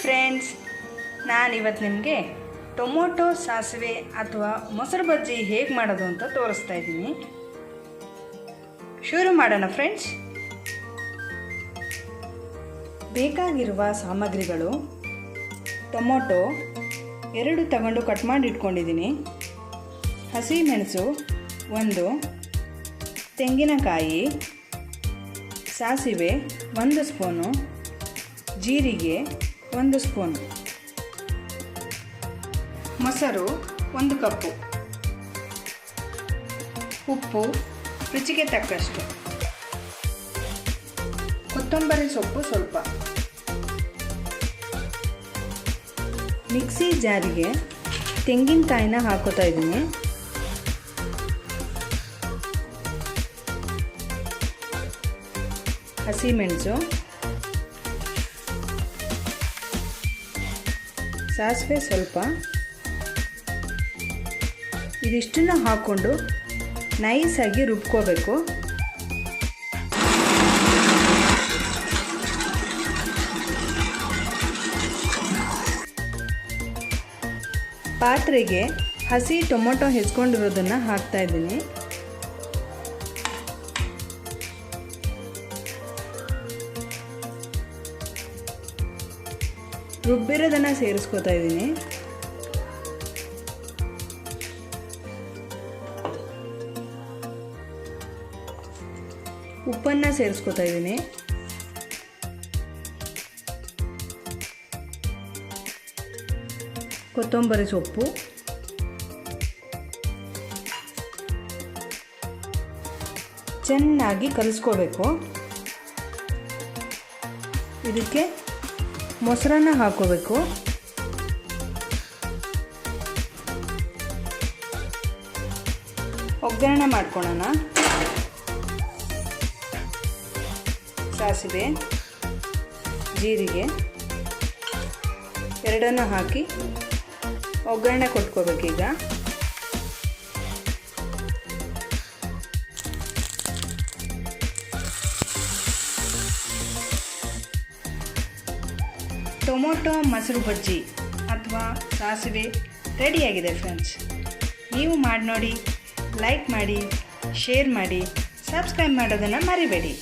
Friends, ನಾನಿವತ್ತು ನಿಮಗೆ tomato ಸಾಸಿವೆ ಅಥವಾ ಮೊಸರು ಬಜ್ಜಿ ಹೇಗೆ ಮಾಡೋದು ಅಂತ ತೋರಿಸ್ತಾ ಇದ್ದೀನಿ. ಶುರು ಮಾಡೋಣ ಫ್ರೆಂಡ್ಸ್. ಬೇಕಾಗಿರುವ ಸಾಮಗ್ರಿಗಳು: ಟೊಮೊಟೊ 2 ತಗೊಂಡು ಕಟ್ ಮಾಡಿ ಇಟ್ಕೊಂಡಿದ್ದೀನಿ, ಹಸಿಮೆಣಸು 1, ತೆಂಗಿನಕಾಯಿ, ಸಾಸಿವೆ 1 ಸ್ಪೂನು, ಜೀರಿಗೆ 1 ಸ್ಪೂನು, ಮೊಸರು 1 ಕಪ್ಪು, ಉಪ್ಪು ರುಚಿಗೆ ತಕ್ಕಷ್ಟು, ಕೊತ್ತಂಬರಿ ಸೊಪ್ಪು ಸ್ವಲ್ಪ. ಮಿಕ್ಸಿ ಜಾರಿಗೆ ತೆಂಗಿನಕಾಯಿನ ಹಾಕೋತಾ ಇದ್ದೀನಿ. ಹಸಿಮೆಣಸು, ಸಾಸಿವೆ ಸ್ವಲ್ಪ, ಇದಿಷ್ಟನ್ನು ಹಾಕ್ಕೊಂಡು ನೈಸಾಗಿ ರುಬ್ಕೋಬೇಕು. ಪಾತ್ರೆಗೆ ಹಸಿ ಟೊಮೊಟೊ ಹೆಚ್ಕೊಂಡಿರೋದನ್ನು ಹಾಕ್ತಾ ಇದ್ದೀನಿ. ರುಬ್ಬಿರೋದನ್ನು ಸೇರಿಸ್ಕೊತಾ ಇದ್ದೀನಿ. ಉಪ್ಪನ್ನು ಸೇರಿಸ್ಕೊತಾ ಇದ್ದೀನಿ. ಕೊತ್ತಂಬರಿ ಸೊಪ್ಪು, ಚೆನ್ನಾಗಿ ಕಲಿಸ್ಕೋಬೇಕು. ಇದಕ್ಕೆ ಮೊಸರನ್ನ ಹಾಕೋಬೇಕು. ಒಗ್ಗರಣೆ ಮಾಡ್ಕೊಳ್ಳೋಣ. ಸಾಸಿವೆ, ಜೀರಿಗೆ ಎರಡನ್ನು ಹಾಕಿ ಒಗ್ಗರಣೆ ಕೊಟ್ಕೋಬೇಕೀಗ. ಟೊಮೊಟೊ ಮೊಸರು ಬಜ್ಜಿ ಅಥವಾ ಸಾಸಿವೆ ರೆಡಿಯಾಗಿದೆ ಫ್ರೆಂಡ್ಸ್. ನೀವು ಮಾಡಿ ನೋಡಿ, ಲೈಕ್ ಮಾಡಿ, ಶೇರ್ ಮಾಡಿ, ಸಬ್ಸ್ಕ್ರೈಬ್ ಮಾಡೋದನ್ನು ಮರಿಬೇಡಿ.